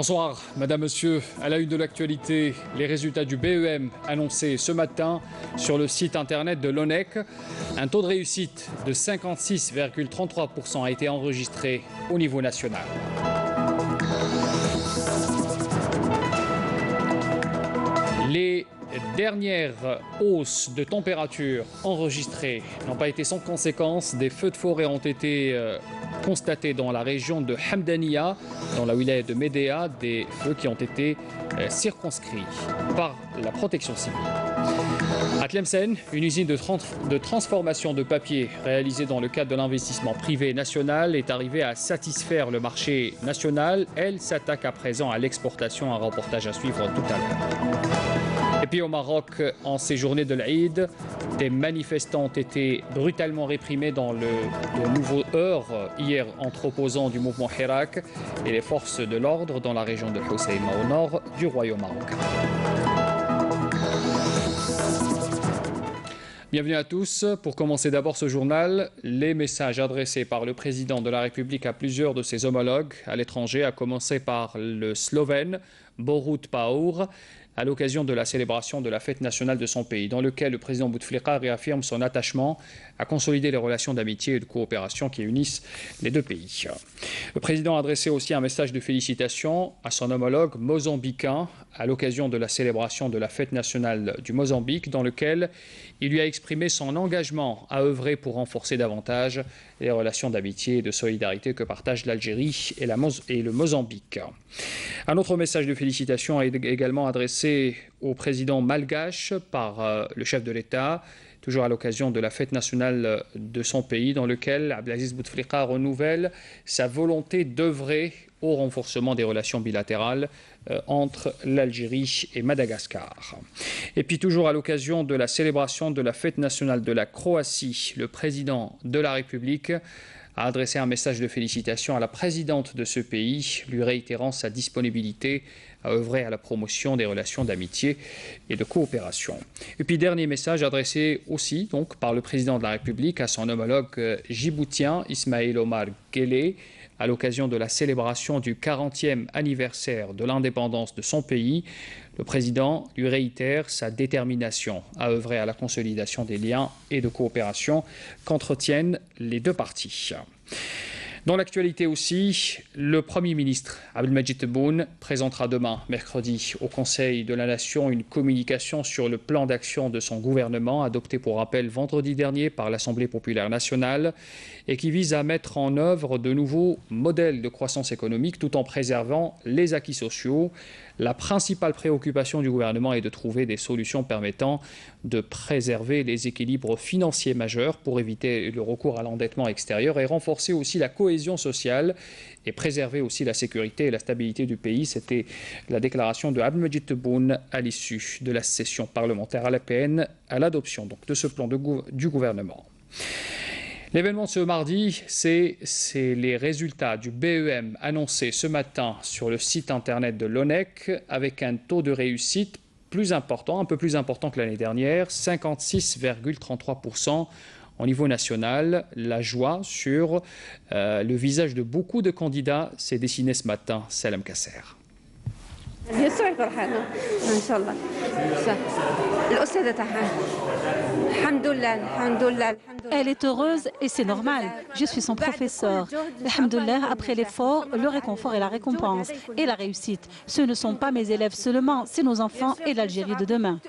Bonsoir, Madame, Monsieur. À la une de l'actualité, les résultats du BEM annoncés ce matin sur le site internet de l'ONEC. Un taux de réussite de 56,33% a été enregistré au niveau national. Les dernières hausses de température enregistrées n'ont pas été sans conséquence. Des feux de forêt ont été constatés dans la région de Hamdaniya, dans la wilaya de Médéa, des feux qui ont été circonscrits par la protection civile. À Tlemcen, une usine de transformation de papier réalisée dans le cadre de l'investissement privé national est arrivée à satisfaire le marché national. Elle s'attaque à présent à l'exportation, un reportage à suivre tout à l'heure. Et puis au Maroc, en ces journées de l'Aïd, des manifestants ont été brutalement réprimés dans de nouveaux heurts hier entre opposants du mouvement Hirak et les forces de l'ordre dans la région de Hoceima au nord du royaume marocain. Bienvenue à tous. Pour commencer d'abord ce journal, les messages adressés par le président de la République à plusieurs de ses homologues à l'étranger, à commencer par le Slovène Borut Pahor, à l'occasion de la célébration de la fête nationale de son pays, dans lequel le président Bouteflika réaffirme son attachement à consolider les relations d'amitié et de coopération qui unissent les deux pays. Le président a adressé aussi un message de félicitations à son homologue mozambicain à l'occasion de la célébration de la fête nationale du Mozambique, dans lequel il lui a exprimé son engagement à œuvrer pour renforcer davantage les relations d'amitié et de solidarité que partagent l'Algérie et le Mozambique. Un autre message de félicitations est également adressé au président malgache par le chef de l'État, toujours à l'occasion de la fête nationale de son pays, dans lequel Abdelaziz Bouteflika renouvelle sa volonté d'œuvrer au renforcement des relations bilatérales entre l'Algérie et Madagascar. Et puis toujours à l'occasion de la célébration de la fête nationale de la Croatie, le président de la République a adressé un message de félicitations à la présidente de ce pays, lui réitérant sa disponibilité à œuvrer à la promotion des relations d'amitié et de coopération. Et puis dernier message adressé aussi donc par le président de la République à son homologue djiboutien Ismaïl Omar Guelleh, à l'occasion de la célébration du 40e anniversaire de l'indépendance de son pays. Le président lui réitère sa détermination à œuvrer à la consolidation des liens et de coopération qu'entretiennent les deux parties. Dans l'actualité aussi, le Premier ministre Abdelmadjid Tebboune présentera demain, mercredi, au Conseil de la Nation une communication sur le plan d'action de son gouvernement, adopté pour rappel vendredi dernier par l'Assemblée populaire nationale, et qui vise à mettre en œuvre de nouveaux modèles de croissance économique tout en préservant les acquis sociaux. La principale préoccupation du gouvernement est de trouver des solutions permettant de préserver les équilibres financiers majeurs pour éviter le recours à l'endettement extérieur et renforcer aussi la cohésion sociale et préserver aussi la sécurité et la stabilité du pays. C'était la déclaration de Abdelmadjid Tebboune à l'issue de la session parlementaire à l'APN à l'adoption de ce plan du gouvernement. L'événement de ce mardi, c'est les résultats du BEM annoncés ce matin sur le site internet de l'ONEC avec un taux de réussite plus important, un peu plus important que l'année dernière, 56,33% au niveau national. La joie sur le visage de beaucoup de candidats s'est dessinée ce matin. Salam Kasser. Elle est heureuse et c'est normal. Je suis son professeur. Alhamdoulilah, après l'effort, le réconfort et la récompense et la réussite. Ce ne sont pas mes élèves seulement, c'est nos enfants et l'Algérie de demain.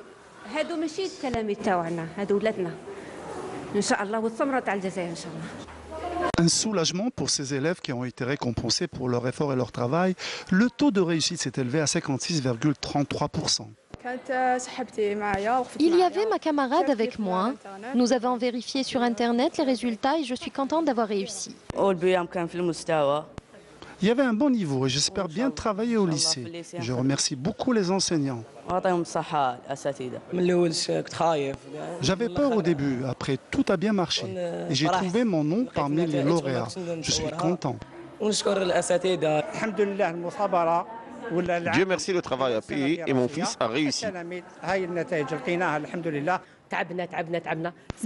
Un soulagement pour ces élèves qui ont été récompensés pour leur effort et leur travail. Le taux de réussite s'est élevé à 56,33%. Il y avait ma camarade avec moi. Nous avons vérifié sur Internet les résultats et je suis contente d'avoir réussi. Il y avait un bon niveau et j'espère bien travailler au lycée. Je remercie beaucoup les enseignants. J'avais peur au début, après tout a bien marché. Et j'ai trouvé mon nom parmi les lauréats. Je suis content. Dieu merci, le travail a payé et mon fils a réussi.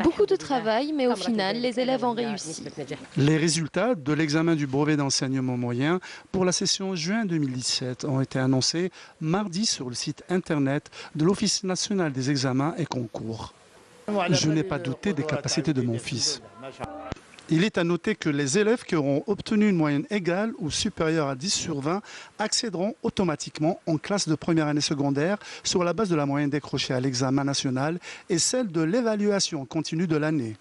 Beaucoup de travail, mais au final, les élèves ont réussi. Les résultats de l'examen du brevet d'enseignement moyen pour la session juin 2017 ont été annoncés mardi sur le site internet de l'Office national des examens et concours. Je n'ai pas douté des capacités de mon fils. Il est à noter que les élèves qui auront obtenu une moyenne égale ou supérieure à 10 sur 20 accéderont automatiquement en classe de première année secondaire sur la base de la moyenne décrochée à l'examen national et celle de l'évaluation continue de l'année.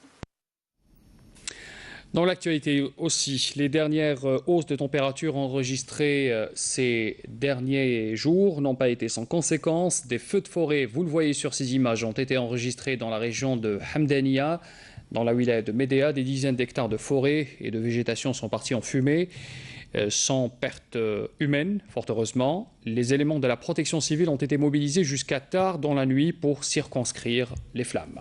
Dans l'actualité aussi, les dernières hausses de température enregistrées ces derniers jours n'ont pas été sans conséquences. Des feux de forêt, vous le voyez sur ces images, ont été enregistrés dans la région de Hamdania. Dans la wilaya de Médéa, des dizaines d'hectares de forêt et de végétation sont partis en fumée, sans perte humaine, fort heureusement. Les éléments de la protection civile ont été mobilisés jusqu'à tard dans la nuit pour circonscrire les flammes.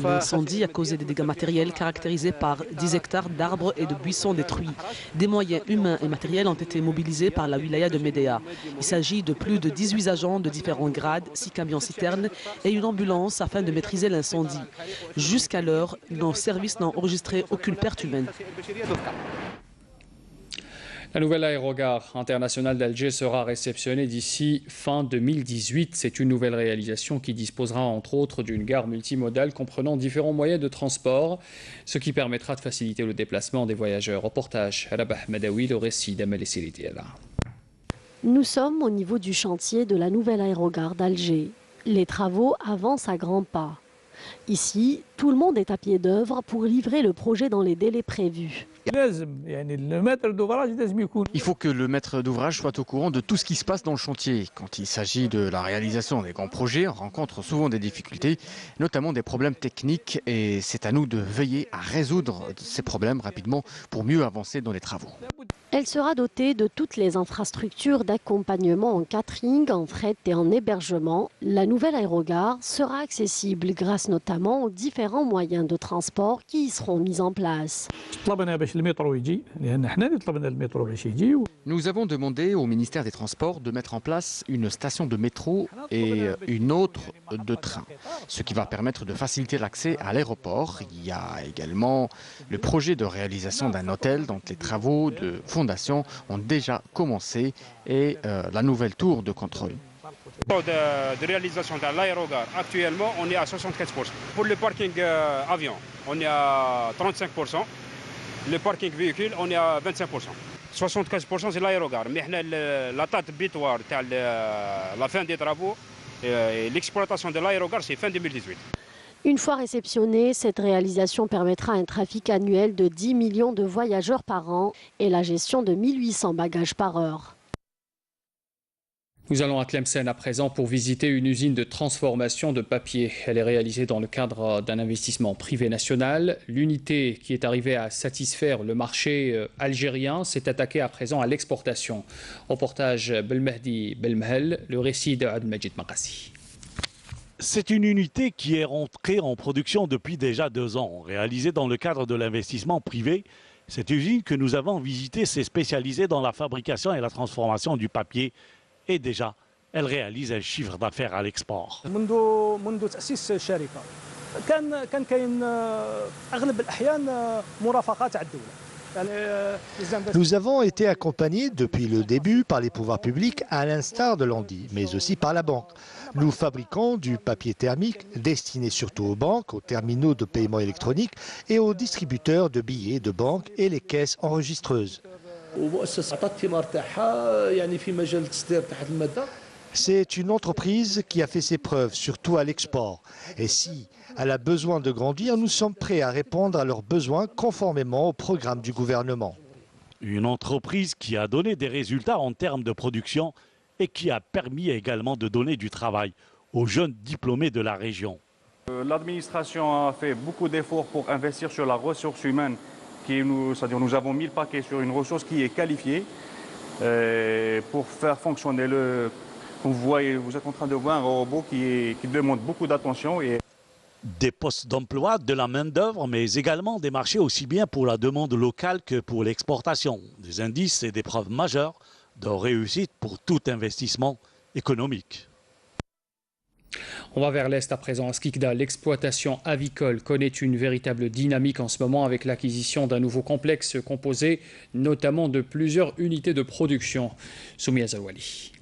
L'incendie a causé des dégâts matériels caractérisés par 10 hectares d'arbres et de buissons détruits. Des moyens humains et matériels ont été mobilisés par la wilaya de Médéa. Il s'agit de plus de 18 agents de différents grades, 6 camions-citernes et une ambulance afin de maîtriser l'incendie. Jusqu'à l'heure, nos services n'ont enregistré aucune perte humaine. La nouvelle aérogare internationale d'Alger sera réceptionnée d'ici fin 2018. C'est une nouvelle réalisation qui disposera entre autres d'une gare multimodale comprenant différents moyens de transport, ce qui permettra de faciliter le déplacement des voyageurs. Reportage Rabah Madawi, le récit d'Amal Essiritiela. Nous sommes au niveau du chantier de la nouvelle aérogare d'Alger. Les travaux avancent à grands pas. Ici, tout le monde est à pied d'œuvre pour livrer le projet dans les délais prévus. Il faut que le maître d'ouvrage soit au courant de tout ce qui se passe dans le chantier. Quand il s'agit de la réalisation des grands projets, on rencontre souvent des difficultés, notamment des problèmes techniques, et c'est à nous de veiller à résoudre ces problèmes rapidement pour mieux avancer dans les travaux. Elle sera dotée de toutes les infrastructures d'accompagnement en catering, en fret et en hébergement. La nouvelle aérogare sera accessible grâce notamment aux différents moyens de transport qui y seront mis en place. Nous avons demandé au ministère des Transports de mettre en place une station de métro et une autre de train, ce qui va permettre de faciliter l'accès à l'aéroport. Il y a également le projet de réalisation d'un hôtel dont les travaux de fondation ont déjà commencé et la nouvelle tour de contrôle. De réalisation de l'aérogare, actuellement, on est à 75%. Pour le parking avion, on est à 35%. Le parking véhicule, on est à 25%. 75% c'est l'aérogare. Mais la date butoir de la fin des travaux, l'exploitation de l'aérogare, c'est fin 2018. Une fois réceptionnée, cette réalisation permettra un trafic annuel de 10 millions de voyageurs par an et la gestion de 1800 bagages par heure. Nous allons à Tlemcen à présent pour visiter une usine de transformation de papier. Elle est réalisée dans le cadre d'un investissement privé national. L'unité qui est arrivée à satisfaire le marché algérien s'est attaquée à présent à l'exportation. Reportage Belmehdi Belmehel, le récit de Abdelmajid Makassi. C'est une unité qui est rentrée en production depuis déjà 2 ans. Réalisée dans le cadre de l'investissement privé, cette usine que nous avons visitée s'est spécialisée dans la fabrication et la transformation du papier. Et déjà, elle réalise un chiffre d'affaires à l'export. Nous avons été accompagnés depuis le début par les pouvoirs publics, à l'instar de l'Andi, mais aussi par la banque. Nous fabriquons du papier thermique destiné surtout aux banques, aux terminaux de paiement électronique et aux distributeurs de billets de banque et les caisses enregistreuses. C'est une entreprise qui a fait ses preuves, surtout à l'export. Et si elle a besoin de grandir, nous sommes prêts à répondre à leurs besoins conformément au programme du gouvernement. Une entreprise qui a donné des résultats en termes de production et qui a permis également de donner du travail aux jeunes diplômés de la région. L'administration a fait beaucoup d'efforts pour investir sur la ressource humaine c'est-à-dire nous avons mis le paquet sur une ressource qui est qualifiée pour faire fonctionner le... Vous êtes en train de voir un robot qui demande beaucoup d'attention. Des postes d'emploi, de la main-d'œuvre, mais également des marchés aussi bien pour la demande locale que pour l'exportation. Des indices et des preuves majeures de réussite pour tout investissement économique. On va vers l'Est à présent. À Skikda, l'exploitation avicole connaît une véritable dynamique en ce moment avec l'acquisition d'un nouveau complexe composé notamment de plusieurs unités de production. Soumia Zawali.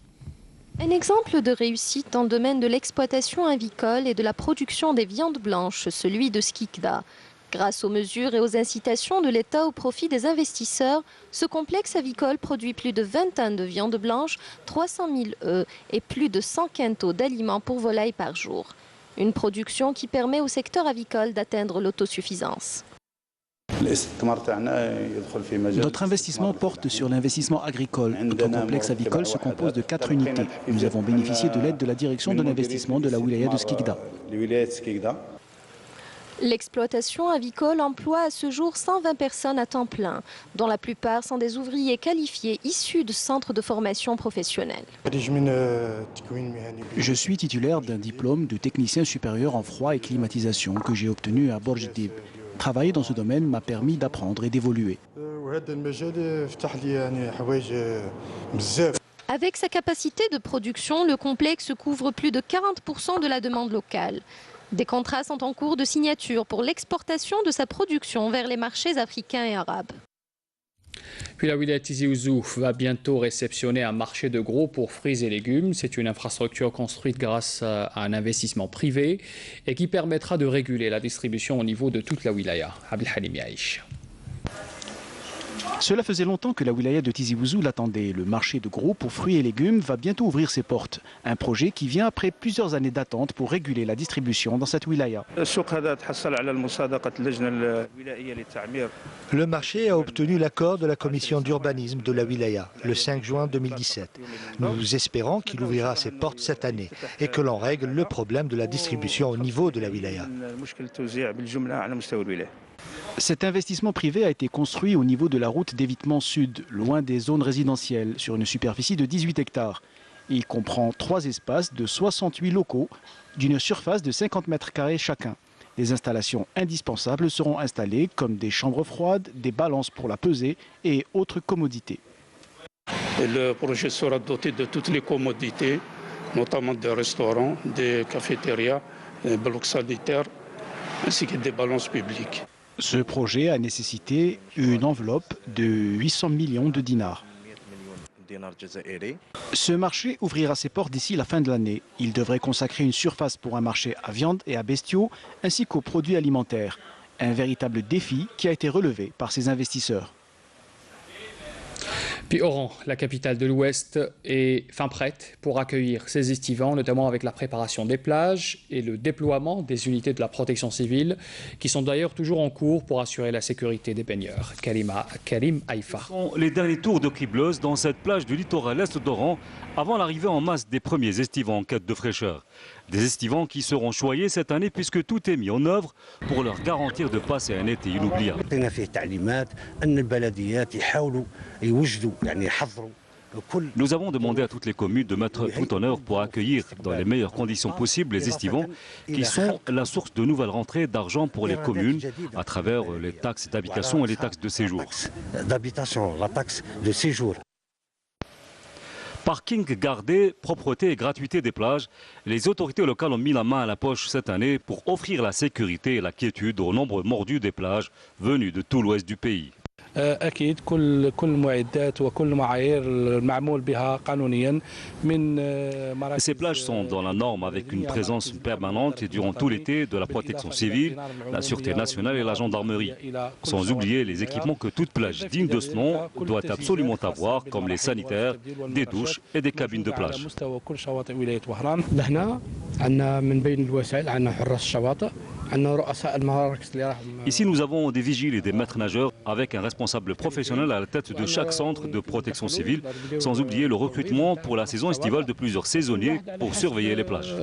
Un exemple de réussite dans le domaine de l'exploitation avicole et de la production des viandes blanches, celui de Skikda. Grâce aux mesures et aux incitations de l'État au profit des investisseurs, ce complexe avicole produit plus de 20 tonnes de viande blanche, 300 000 œufs et plus de 100 quintaux d'aliments pour volailles par jour. Une production qui permet au secteur avicole d'atteindre l'autosuffisance. Notre investissement porte sur l'investissement agricole. Notre complexe avicole se compose de 4 unités. Nous avons bénéficié de l'aide de la direction de l'investissement de la wilaya de Skikda. L'exploitation avicole emploie à ce jour 120 personnes à temps plein, dont la plupart sont des ouvriers qualifiés issus de centres de formation professionnelle. Je suis titulaire d'un diplôme de technicien supérieur en froid et climatisation que j'ai obtenu à Borjdib. Travailler dans ce domaine m'a permis d'apprendre et d'évoluer. Avec sa capacité de production, le complexe couvre plus de 40% de la demande locale. Des contrats sont en cours de signature pour l'exportation de sa production vers les marchés africains et arabes. Puis la wilaya Tizi Ouzou va bientôt réceptionner un marché de gros pour fruits et légumes. C'est une infrastructure construite grâce à un investissement privé et qui permettra de réguler la distribution au niveau de toute la wilaya. Abdelhalim Yaïch. Cela faisait longtemps que la wilaya de Tizi Ouzou l'attendait. Le marché de gros pour fruits et légumes va bientôt ouvrir ses portes. Un projet qui vient après plusieurs années d'attente pour réguler la distribution dans cette wilaya. Le marché a obtenu l'accord de la commission d'urbanisme de la wilaya le 5 juin 2017. Nous espérons qu'il ouvrira ses portes cette année et que l'on règle le problème de la distribution au niveau de la wilaya. Cet investissement privé a été construit au niveau de la route d'évitement sud, loin des zones résidentielles, sur une superficie de 18 hectares. Il comprend 3 espaces de 68 locaux, d'une surface de 50 mètres carrés chacun. Des installations indispensables seront installées, comme des chambres froides, des balances pour la pesée et autres commodités. Le projet sera doté de toutes les commodités, notamment des restaurants, des cafétérias, des blocs sanitaires, ainsi que des balances publiques. Ce projet a nécessité une enveloppe de 800 millions de dinars. Ce marché ouvrira ses portes d'ici la fin de l'année. Il devrait consacrer une surface pour un marché à viande et à bestiaux, ainsi qu'aux produits alimentaires. Un véritable défi qui a été relevé par ces investisseurs. Puis Oran, la capitale de l'Ouest, est fin prête pour accueillir ses estivants, notamment avec la préparation des plages et le déploiement des unités de la protection civile, qui sont d'ailleurs toujours en cours pour assurer la sécurité des baigneurs. Karim Haïfa. Les derniers tours de cribleuse dans cette plage du littoral est d'Oran, avant l'arrivée en masse des premiers estivants en quête de fraîcheur. Des estivants qui seront choyés cette année puisque tout est mis en œuvre pour leur garantir de passer un été inoubliable. Nous avons demandé à toutes les communes de mettre tout en œuvre pour accueillir dans les meilleures conditions possibles les estivants qui sont la source de nouvelles rentrées d'argent pour les communes à travers les taxes d'habitation et les taxes de séjour. Parking gardé, propreté et gratuité des plages, les autorités locales ont mis la main à la poche cette année pour offrir la sécurité et la quiétude aux nombreux mordus des plages venus de tout l'ouest du pays. أكيد كل المعدات وكل المعايير المعمول بها قانونيا من Ces plages sont dans la norme avec une présence permanente et durant tout l'été de la protection civile, la sûreté nationale et la gendarmerie. Sans oublier les équipements que toute plage digne de ce nom doit absolument avoir, comme les sanitaires, des douches et des cabines de plage. لهنا عندنا من بين الوسائل عندنا حراس الشواطئ Ici, nous avons des vigiles et des maîtres nageurs avec un responsable professionnel à la tête de chaque centre de protection civile, sans oublier le recrutement pour la saison estivale de plusieurs saisonniers pour surveiller les plages.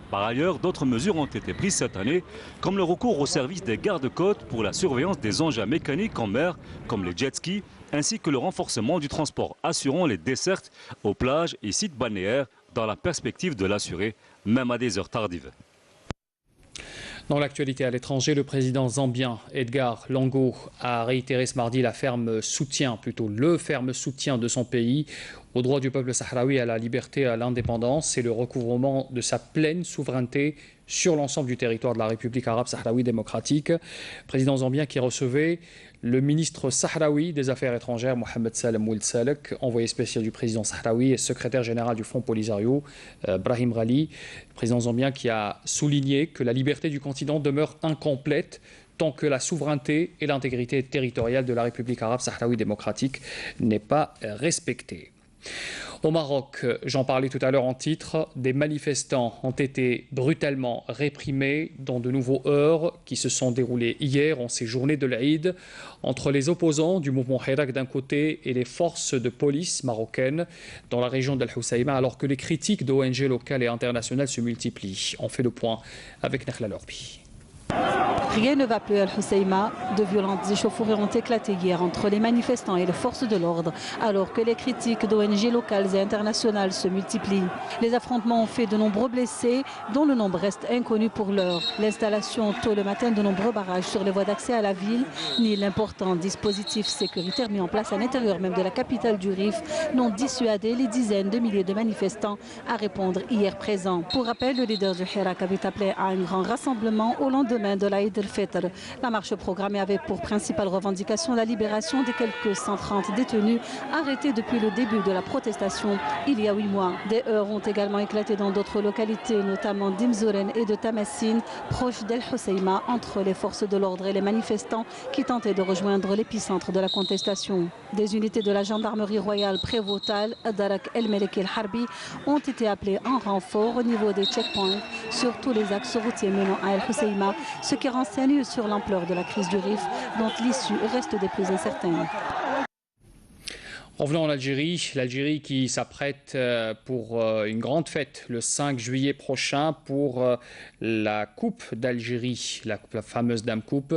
Par ailleurs, d'autres mesures ont été prises cette année, comme le recours au service des gardes-côtes pour la surveillance des engins mécaniques en mer, comme les jet skis, ainsi que le renforcement du transport assurant les dessertes aux plages et sites balnéaires dans la perspective de l'assurer, même à des heures tardives. Dans l'actualité à l'étranger, le président zambien Edgar Lungu a réitéré ce mardi le ferme soutien de son pays au droit du peuple sahraoui à la liberté et à l'indépendance et le recouvrement de sa pleine souveraineté sur l'ensemble du territoire de la République arabe sahraoui démocratique. Président zambien qui recevait le ministre sahraoui des Affaires étrangères, Mohamed Salem Ould Salek, envoyé spécial du président sahraoui et secrétaire général du Front Polisario, Brahim Ghali, président zambien qui a souligné que la liberté du continent demeure incomplète tant que la souveraineté et l'intégrité territoriale de la République arabe sahraoui démocratique n'est pas respectée. Au Maroc, j'en parlais tout à l'heure en titre, des manifestants ont été brutalement réprimés dans de nouveaux heurts qui se sont déroulés hier en ces journées de l'Aïd entre les opposants du mouvement Hirak d'un côté et les forces de police marocaines dans la région d'Al Hoceïma alors que les critiques d'ONG locales et internationales se multiplient. On fait le point avec Nakhla Lorbi. Rien ne va plus à Al Hoceïma. De violentes échauffourées ont éclaté hier entre les manifestants et les forces de l'ordre, alors que les critiques d'ONG locales et internationales se multiplient. Les affrontements ont fait de nombreux blessés, dont le nombre reste inconnu pour l'heure. L'installation tôt le matin de nombreux barrages sur les voies d'accès à la ville, ni l'important dispositif sécuritaire mis en place à l'intérieur même de la capitale du Rif n'ont dissuadé les dizaines de milliers de manifestants à répondre hier présent. Pour rappel, le leader du Hirak avait appelé à un grand rassemblement au lendemain de l'Aïd el-Fitr. La marche programmée avait pour principale revendication la libération des quelques 130 détenus arrêtés depuis le début de la protestation il y a 8 mois. Des heurts ont également éclaté dans d'autres localités, notamment d'Imzouren et de Tamassine, proches d'El Hoceïma, entre les forces de l'ordre et les manifestants qui tentaient de rejoindre l'épicentre de la contestation. Des unités de la gendarmerie royale prévôtale, Darak el-Melek el-Harbi, ont été appelées en renfort au niveau des checkpoints sur tous les axes routiers menant à El Hoceïma, ce qui renseigne sur l'ampleur de la crise du Rif, dont l'issue reste des plus incertaines. Revenons en Algérie. L'Algérie qui s'apprête pour une grande fête le 5 juillet prochain pour la Coupe d'Algérie, la fameuse Dame Coupe.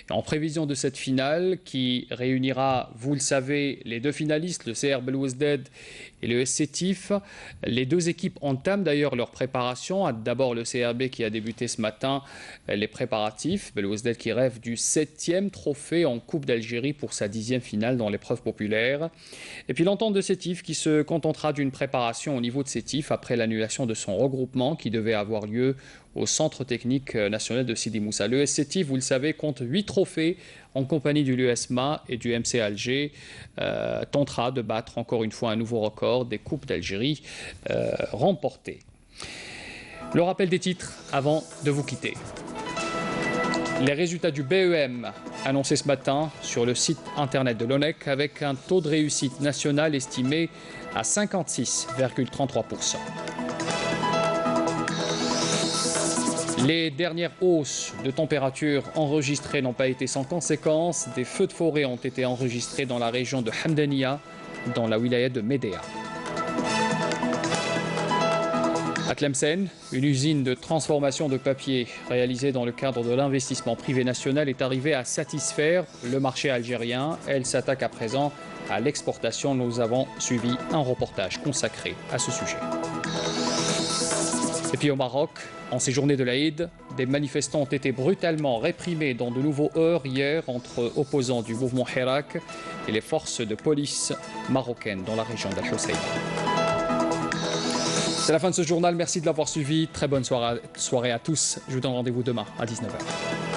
En prévision de cette finale qui réunira, vous le savez, les deux finalistes, le CR Belouizdad et le SC Tif. Les deux équipes entament d'ailleurs leur préparation. D'abord le CRB qui a débuté ce matin les préparatifs. Belouizdad qui rêve du 7e trophée en Coupe d'Algérie pour sa 10e finale dans l'épreuve populaire. Et puis l'entente de Sétif qui se contentera d'une préparation au niveau de Sétif après l'annulation de son regroupement qui devait avoir lieu au Centre technique national de Sidi Moussa. Le Sétif, vous le savez, compte 8 trophées en compagnie du l'USMA et du MC Alger. Tentera de battre encore une fois un nouveau record des Coupes d'Algérie remportées. Le rappel des titres avant de vous quitter. Les résultats du BEM annoncés ce matin sur le site internet de l'ONEC avec un taux de réussite national estimé à 56,33%. Les dernières hausses de température enregistrées n'ont pas été sans conséquence. Des feux de forêt ont été enregistrés dans la région de Hamdaniya, dans la wilaya de Médéa. À Tlemcen, une usine de transformation de papier réalisée dans le cadre de l'investissement privé national est arrivée à satisfaire le marché algérien. Elle s'attaque à présent à l'exportation. Nous avons suivi un reportage consacré à ce sujet. Et puis au Maroc, en ces journées de l'Aïd, des manifestants ont été brutalement réprimés dans de nouveaux heurts hier entre opposants du mouvement Hirak et les forces de police marocaines dans la région d'Al Hoceïma. C'est la fin de ce journal. Merci de l'avoir suivi. Très bonne soirée à tous. Je vous donne rendez-vous demain à 19h.